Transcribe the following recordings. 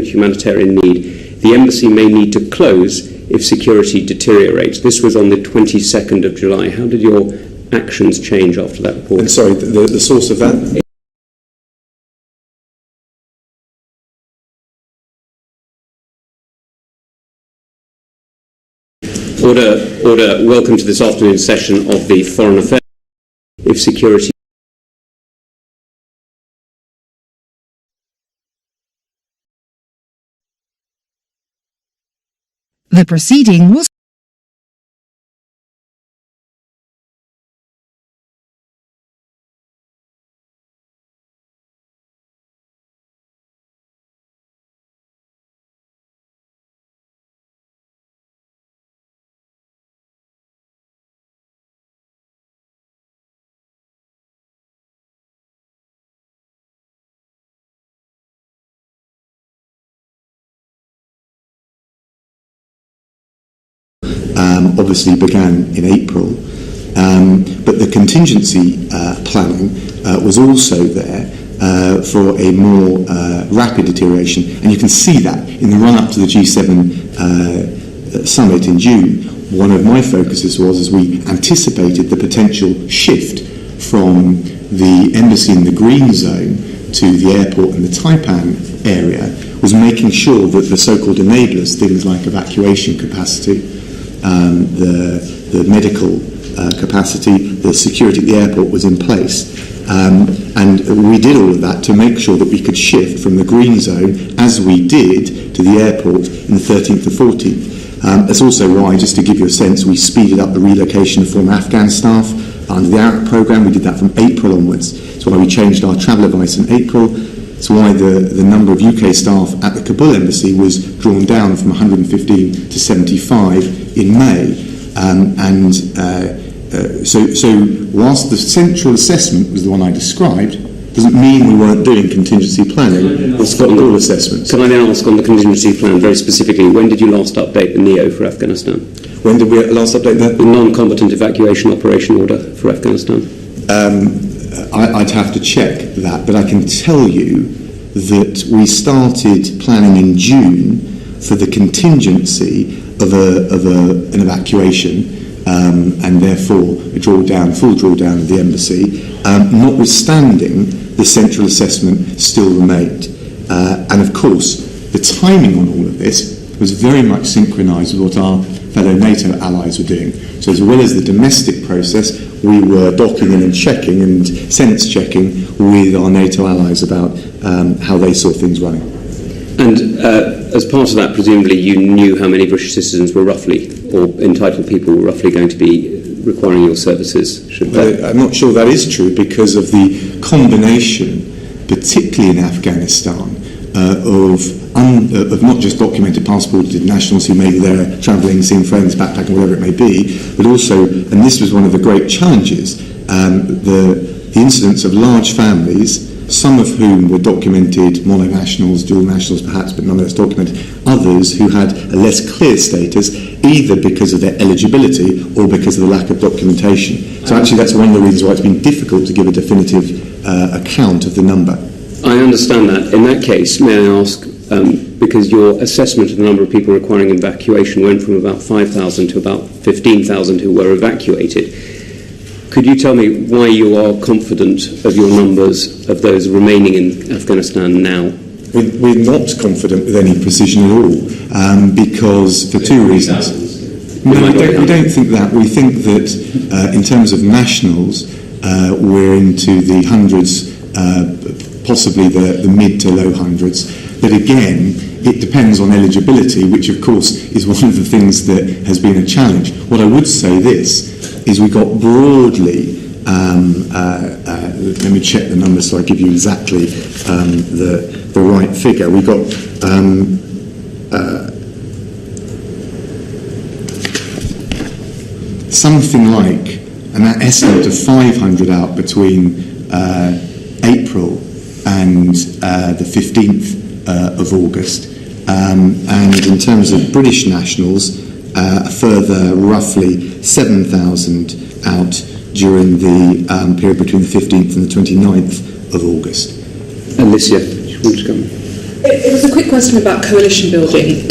humanitarian need, the embassy may need to close if security deteriorates. This was on the 22nd of July. How did your actions change after that report? And sorry, the source of that? Order. Welcome to this afternoon's session of the Foreign Affairs. If security. The proceeding was obviously began in April, but the contingency planning was also there for a more rapid deterioration, and you can see that in the run-up to the G7 summit in June. One of my focuses was, as we anticipated the potential shift from the embassy in the green zone to the airport in the Taipan area, was making sure that the so-called enablers, things like evacuation capacity, the medical capacity, the security at the airport was in place. And we did all of that to make sure that we could shift from the green zone, as we did, to the airport in the 13th to 14th. That's also why, just to give you a sense, we speeded up the relocation of former Afghan staff under the ARAP programme. We did that from April onwards. That's why we changed our travel advice in April. It's why the number of UK staff at the Kabul embassy was drawn down from 115 to 75 in May. So whilst the central assessment was the one I described, doesn't mean we weren't doing contingency planning. It's got all assessments. Can I then ask on the contingency plan very specifically, when did you last update the NEO for Afghanistan? When did we last update that? The non-combatant evacuation operation order for Afghanistan? I'd have to check that, but I can tell you that we started planning in June for the contingency of an evacuation, and therefore a full drawdown of the embassy, notwithstanding the central assessment still remained. And of course, the timing on all of this was very much synchronised with what our fellow NATO allies were doing. So as well as the domestic process, we were docking in and checking and sense checking with our NATO allies about how they saw things running. And as part of that, presumably you knew how many British citizens were roughly, or entitled people were roughly going to be requiring your services? I'm not sure that is true, because of the combination, particularly in Afghanistan, of not just documented passported nationals who may be there travelling, seeing friends, backpacking, whatever it may be, but also, and this was one of the great challenges, the incidence of large families, some of whom were documented mononationals, dual nationals perhaps, but nonetheless documented, others who had a less clear status, either because of their eligibility or because of the lack of documentation. So actually that's one of the reasons why it's been difficult to give a definitive account of the number. I understand that. In that case, may I ask, because your assessment of the number of people requiring evacuation went from about 5,000 to about 15,000 who were evacuated, could you tell me why you are confident of your numbers of those remaining in Afghanistan now? We're not confident with any precision at all, because for two reasons. No, we don't think that. We think that in terms of nationals, we're into the hundreds, possibly the mid to low hundreds. But again, it depends on eligibility, which of course is one of the things that has been a challenge. What I would say is we got broadly, let me check the numbers so I give you exactly the right figure. We got something like an estimate of 500 out between April and the 15th of August. And in terms of British nationals, a further roughly 7,000 out during the period between the 15th and the 29th of August. Alicia, do you want to come? It was a quick question about coalition building.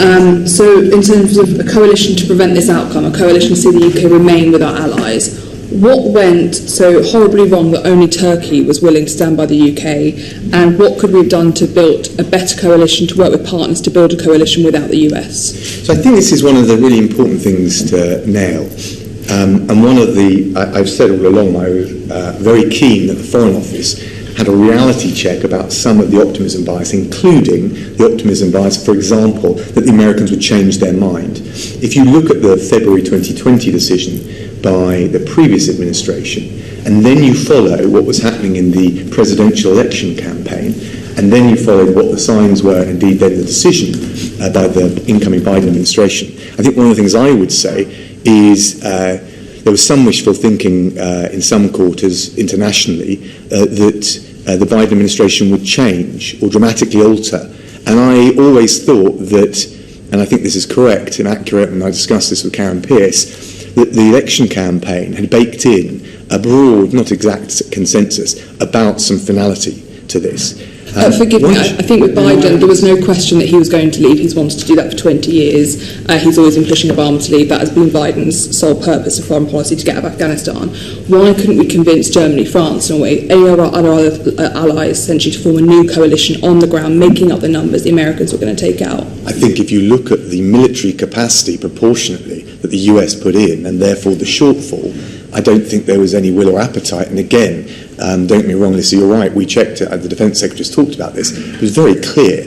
So in terms of a coalition to prevent this outcome, a coalition to see the UK remain with our allies, what went so horribly wrong that only Turkey was willing to stand by the UK, and what could we have done to build a better coalition, to work with partners to build a coalition without the US? So I think this is one of the really important things to nail. And one of the, I've said all along, I was very keen that the Foreign Office had a reality check about some of the optimism bias, including the optimism bias, for example, that the Americans would change their mind. If you look at the February 2020 decision by the previous administration, and then you follow what was happening in the presidential election campaign, and then you followed what the signs were, and indeed then the decision by the incoming Biden administration, I think one of the things I would say is there was some wishful thinking in some quarters internationally that the Biden administration would change or dramatically alter. And I always thought that, and I think this is correct and accurate, and I discussed this with Karen Pierce, that the election campaign had baked in a broad, not exact consensus about some finality to this. Forgive me, I think with Biden there was no question that he was going to leave. He's wanted to do that for 20 years. He's always been pushing Obama to leave. That has been Biden's sole purpose of foreign policy, to get out of Afghanistan. Why couldn't we convince Germany, France, Norway, any of our other allies essentially to form a new coalition on the ground, making up the numbers the Americans were going to take out? I think if you look at the military capacity proportionately that the US put in, and therefore the shortfall, I don't think there was any will or appetite. And again, don't get me wrong, Lisa, you're right, we checked it, the Defence Secretary's talked about this. It was very clear,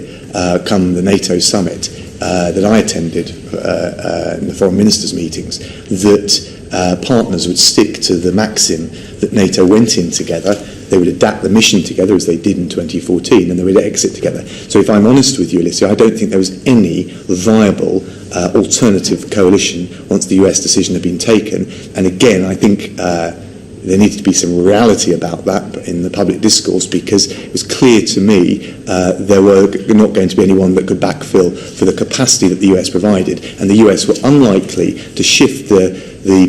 come the NATO summit that I attended in the foreign ministers' meetings, that partners would stick to the maxim that NATO went in together. They would adapt the mission together, as they did in 2014, and they would exit together. So if I'm honest with you, Alicia, I don't think there was any viable alternative coalition once the US decision had been taken. And again, I think there needed to be some reality about that in the public discourse, because it was clear to me there were not going to be anyone that could backfill for the capacity that the US provided, and the US were unlikely to shift the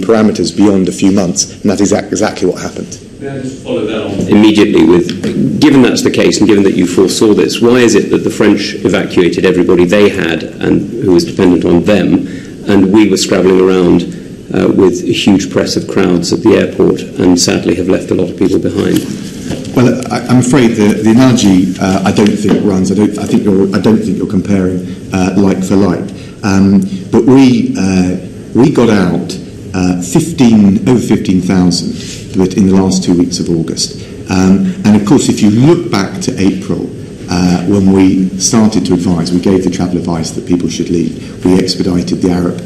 parameters beyond a few months, and that is exactly what happened. May I just follow that on immediately with, given that's the case and given that you foresaw this, why is it that the French evacuated everybody they had and who was dependent on them, and we were scrabbling around with a huge press of crowds at the airport and sadly have left a lot of people behind? Well, I'm afraid the analogy I don't think runs. I don't think you're comparing like for like. But we got out over 15,000 in the last 2 weeks of August. And of course, if you look back to April, when we started to advise, we gave the travel advice that people should leave. We expedited the Arab,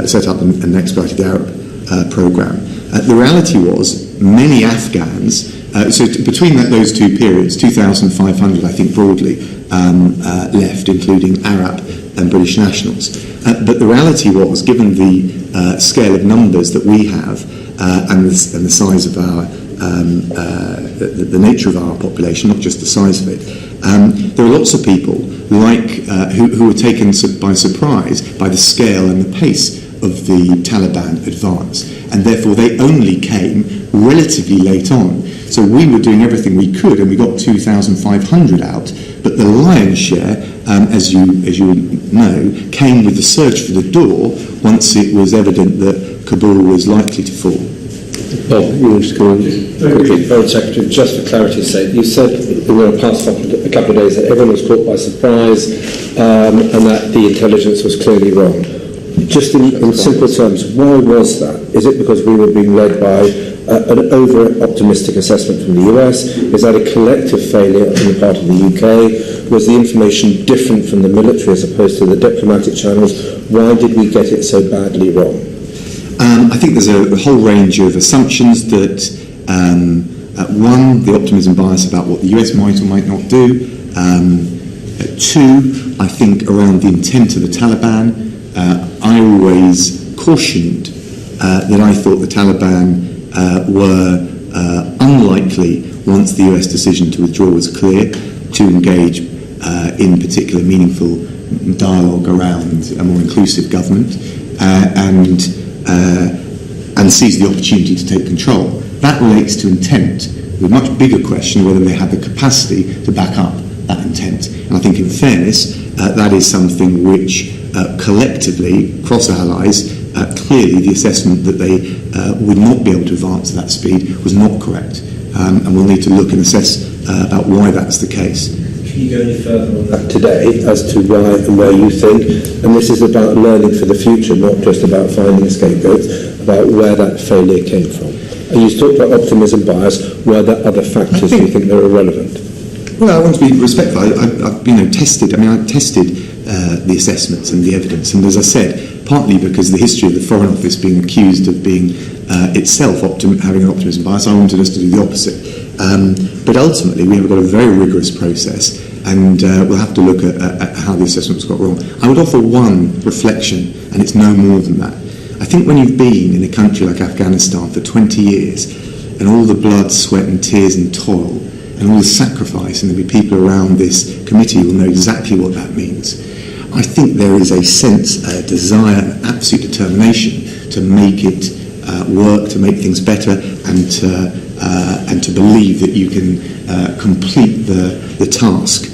set up and expedited the Arab programme. The reality was many Afghans, so between those two periods, 2,500, I think broadly, left, including Arab and British nationals. But the reality was, given the scale of numbers that we have, and the size of our, the nature of our population, not just the size of it, there are lots of people who were taken by surprise by the scale and the pace of the Taliban advance, and therefore they only came relatively late on. So we were doing everything we could, and we got 2,500 out, but the lion's share, as you know, came with the surge for the door once it was evident that Kabul was likely to fall. Bob, you want to come on? Foreign Secretary, just for clarity's sake, you said in the past couple of days that everyone was caught by surprise and that the intelligence was clearly wrong. Just in simple terms, why was that? Is it because we were being led by an over-optimistic assessment from the US? Is that a collective failure on the part of the UK? Was the information different from the military as opposed to the diplomatic channels? Why did we get it so badly wrong? I think there's a whole range of assumptions that, one, the optimism bias about what the US might or might not do. Two, I think around the intent of the Taliban. I always cautioned that I thought the Taliban were unlikely, once the US decision to withdraw was clear, to engage in particular meaningful dialogue around a more inclusive government and seize the opportunity to take control. That relates to intent. The much bigger question whether they had the capacity to back up that intent. And I think, in fairness, that is something which collectively, across allies, clearly the assessment that they would not be able to advance at that speed was not correct. And we'll need to look and assess about why that's the case. Can you go any further on that today as to why and where you think, and this is about learning for the future, not just about finding scapegoats, about where that failure came from? And you talked about optimism bias. Were there other factors you think that are irrelevant? Well, I want to be respectful. I've tested. I tested the assessments and the evidence, and as I said, partly because of the history of the Foreign Office being accused of being itself having an optimism bias, I wanted us to do the opposite. But ultimately, we have got a very rigorous process, and we'll have to look at how the assessments got wrong. I would offer one reflection, and it's no more than that. I think when you've been in a country like Afghanistan for 20 years, and all the blood, sweat and tears and toil, and all the sacrifice, and there'll be people around this committee who will know exactly what that means, I think there is a sense, a desire, an absolute determination to make it work, to make things better, and to believe that you can complete the task.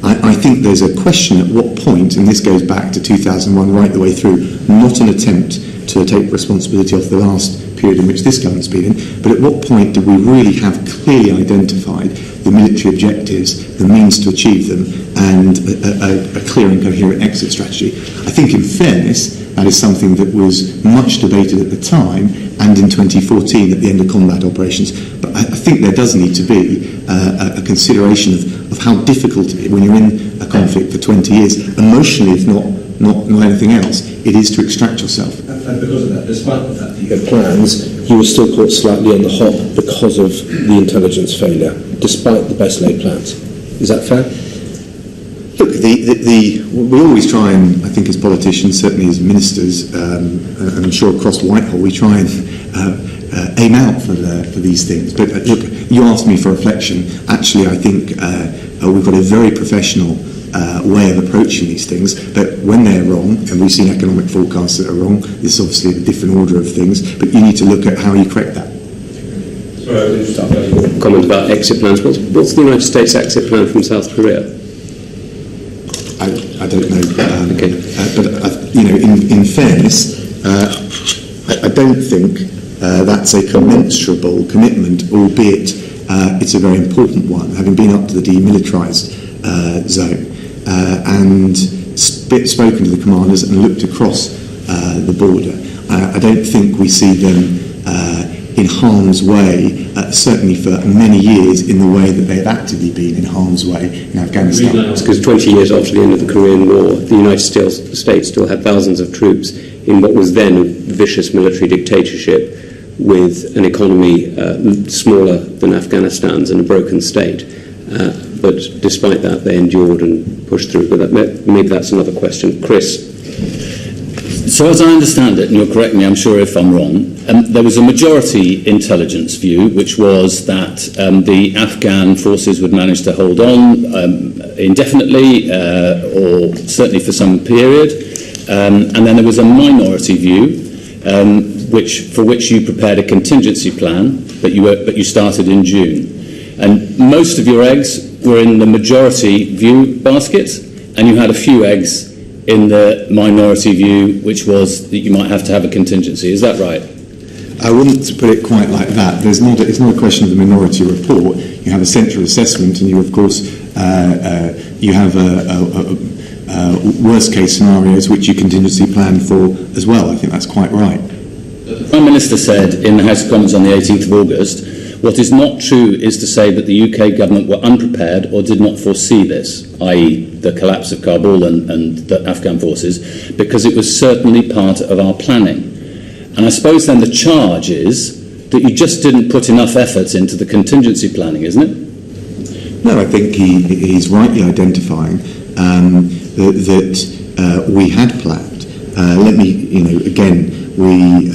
I think there's a question at what point, and this goes back to 2001 right the way through, not an attempt to take responsibility off the last period in which this government's been in, but at what point do we really have clearly identified the military objectives, the means to achieve them, and a clear and coherent exit strategy? I think, in fairness, that is something that was much debated at the time and in 2014 at the end of combat operations. But I think there does need to be a consideration of how difficult, when you're in a conflict for 20 years, emotionally, if not anything else, it is to extract yourself. And because of that, despite the fact that you had plans, you were still caught slightly on the hop because of the intelligence failure, despite the best laid plans. Is that fair? Look, we always try, and I think as politicians, certainly as ministers, and I'm sure across Whitehall, we try and aim out for these things. But look, you asked me for reflection. Actually, I think we've got a very professional way of approaching these things, but when they're wrong, and we've seen economic forecasts that are wrong, this is obviously a different order of things, but you need to look at how you correct that. Comment about exit plans. What's the United States exit plan from South Korea? I don't know, okay. But in fairness, I don't think that's a commensurable commitment, albeit it's a very important one, having been up to the demilitarised zone and spoken to the commanders and looked across the border. I don't think we see them in harm's way, certainly for many years, in the way that they have actively been in harm's way in Afghanistan. It's because 20 years after the end of the Korean War, the United States still had thousands of troops in what was then a vicious military dictatorship with an economy smaller than Afghanistan's and a broken state. But despite that, they endured and pushed through. But maybe that's another question. Chris? So as I understand it, and you'll correct me, I'm sure if I'm wrong, there was a majority intelligence view, which was that the Afghan forces would manage to hold on indefinitely, or certainly for some period. And then there was a minority view, for which you prepared a contingency plan, but you started in June. And most of your eggs were in the majority view basket, and you had a few eggs in the minority view, which was that you might have to have a contingency. Is that right? I wouldn't put it quite like that. It's not a question of the minority report. You have a central assessment, and you, of course, you have worst case scenarios which you contingency plan for as well. I think that's quite right. The Prime Minister said in the House of Commons on the 18th of August, what is not true is to say that the UK government were unprepared or did not foresee this, i.e. the collapse of Kabul and the Afghan forces, because it was certainly part of our planning. And I suppose then the charge is that you just didn't put enough effort into the contingency planning, isn't it? No, I think he's rightly identifying that we had planned. Let me, again, we...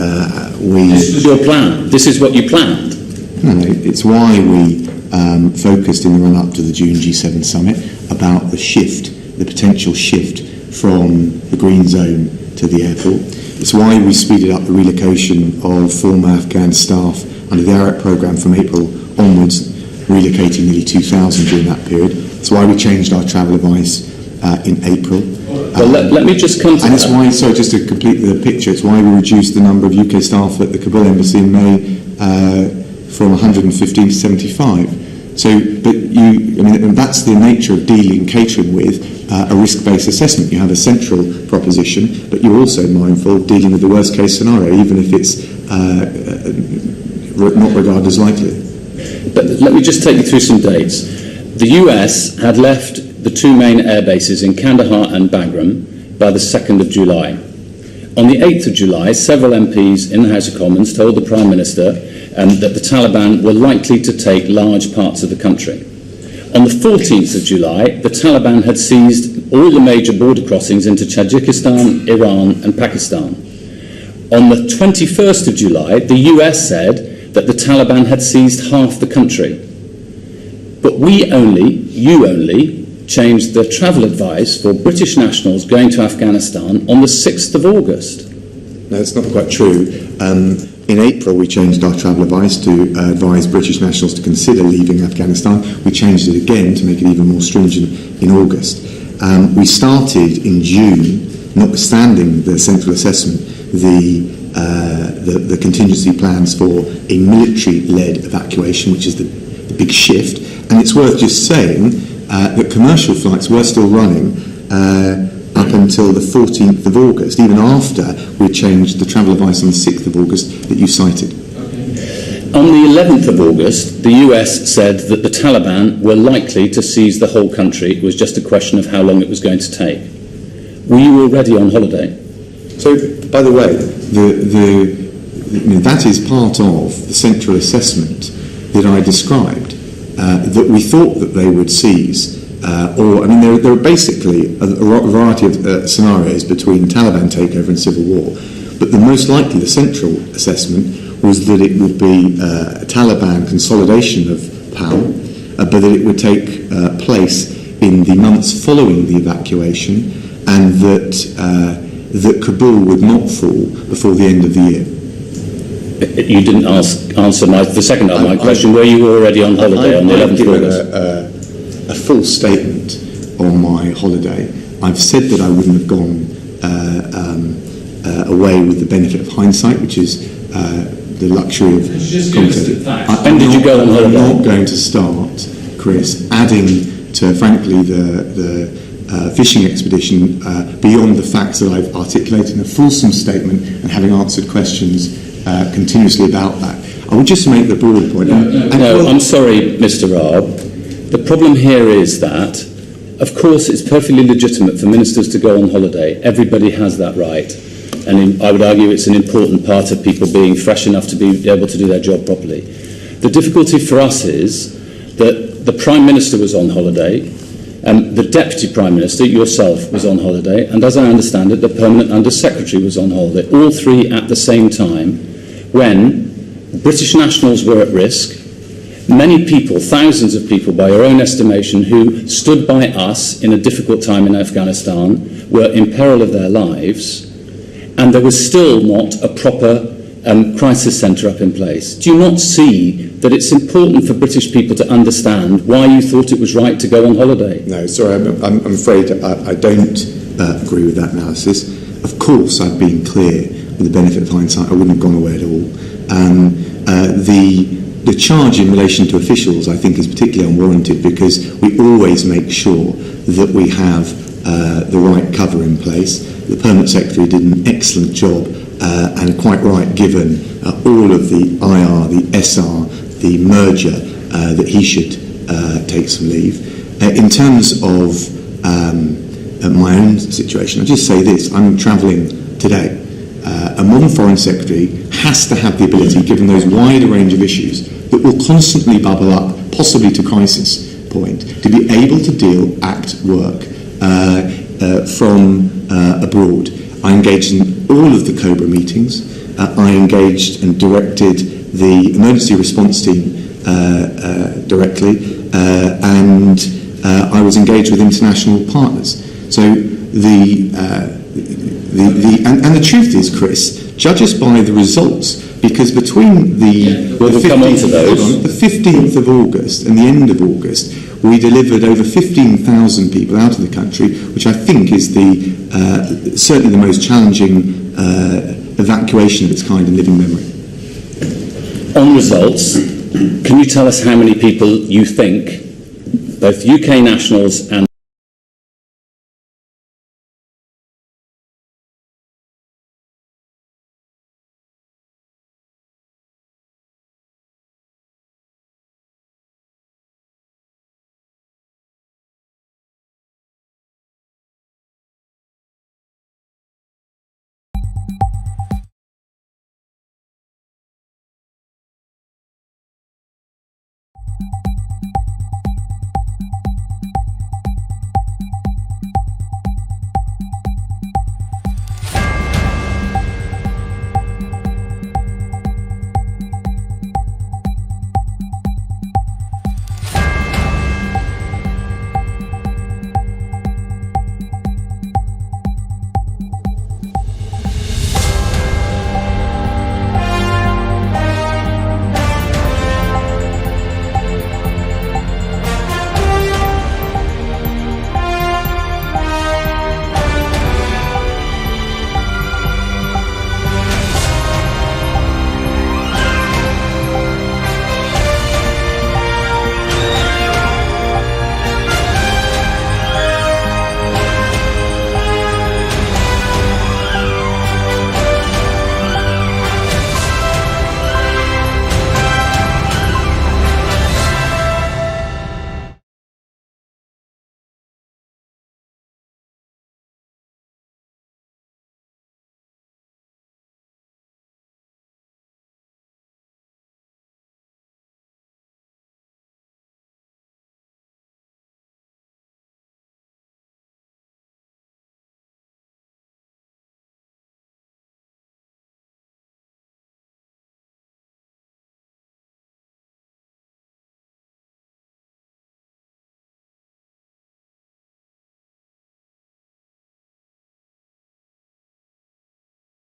This was your plan? This is what you planned? No, it's why we focused in the run-up to the June G7 summit about the potential shift from the green zone to the airport. It's why we speeded up the relocation of former Afghan staff under the ARAP programme from April onwards, relocating nearly 2,000 during that period. It's why we changed our travel advice in April. Well, let me just come to and that. it's why, sorry, just to complete the picture, it's why we reduced the number of UK staff at the Kabul embassy in May from 115 to 75. So, and that's the nature of catering with a risk-based assessment. You have a central proposition, but you're also mindful of dealing with the worst-case scenario, even if it's not regarded as likely. But let me just take you through some dates. The US had left the two main air bases in Kandahar and Bagram by the 2nd of July. On the 8th of July, several MPs in the House of Commons told the Prime Minister that the Taliban were likely to take large parts of the country. On the 14th of July, the Taliban had seized all the major border crossings into Tajikistan, Iran and Pakistan. On the 21st of July, the US said that the Taliban had seized half the country. But you only, changed the travel advice for British nationals going to Afghanistan on the 6th of August. No, it's not quite true. In April, we changed our travel advice to advise British nationals to consider leaving Afghanistan. We changed it again to make it even more stringent in August. We started in June, notwithstanding the central assessment, the contingency plans for a military-led evacuation, which is the big shift. And it's worth just saying that commercial flights were still running up until the 14th of August, even after we changed the travel advice on the 6th of August that you cited. On the 11th of August, the US said that the Taliban were likely to seize the whole country. It was just a question of how long it was going to take. Were you already on holiday? So, by the way, that is part of the central assessment that I described, that we thought that they would seize. There are basically a variety of scenarios between Taliban takeover and civil war, but the most likely, the central assessment, was that it would be a Taliban consolidation of power, but that it would take place in the months following the evacuation, and that Kabul would not fall before the end of the year. You didn't answer the second part of my question. Were you already on holiday on the 11th of August? A full statement on my holiday. I've said that I wouldn't have gone away with the benefit of hindsight, which is the luxury of commentating. When did you go on holiday? I'm not going to start, Chris, adding to, frankly, the fishing expedition beyond the facts that I've articulated in a fulsome statement and having answered questions continuously about that. I would just make the broader point. I'm sorry, Mr. Raab. The problem here is that, of course, it's perfectly legitimate for ministers to go on holiday. Everybody has that right. And I would argue it's an important part of people being fresh enough to be able to do their job properly. The difficulty for us is that the Prime Minister was on holiday, the Deputy Prime Minister, yourself, was on holiday, and as I understand it, the Permanent Under-Secretary was on holiday, all three at the same time, when British nationals were at risk. Many people, thousands of people by your own estimation, who stood by us in a difficult time in Afghanistan were in peril of their lives, and there was still not a proper crisis centre up in place. Do you not see that it's important for British people to understand why you thought it was right to go on holiday? No, sorry, I'm afraid I don't agree with that analysis. Of course, I've been clear with the benefit of hindsight. I wouldn't have gone away at all. The charge in relation to officials, I think, is particularly unwarranted because we always make sure that we have the right cover in place. The Permanent Secretary did an excellent job and quite right given all of the IR, the SR, the merger that he should take some leave. In terms of my own situation, I'll just say this. I'm travelling today. A modern Foreign Secretary has to have the ability, given those wider range of issues that will constantly bubble up, possibly to crisis point, to be able to act, work from abroad. I engaged in all of the COBRA meetings. I engaged and directed the emergency response team directly, and I was engaged with international partners. So the truth is, Chris, Judge us by the results, because between We'll come on to those. hold on, the 15th of August and the end of August, we delivered over 15,000 people out of the country, which I think is certainly the most challenging evacuation of its kind in living memory. On results, can you tell us how many people you think, both UK nationals and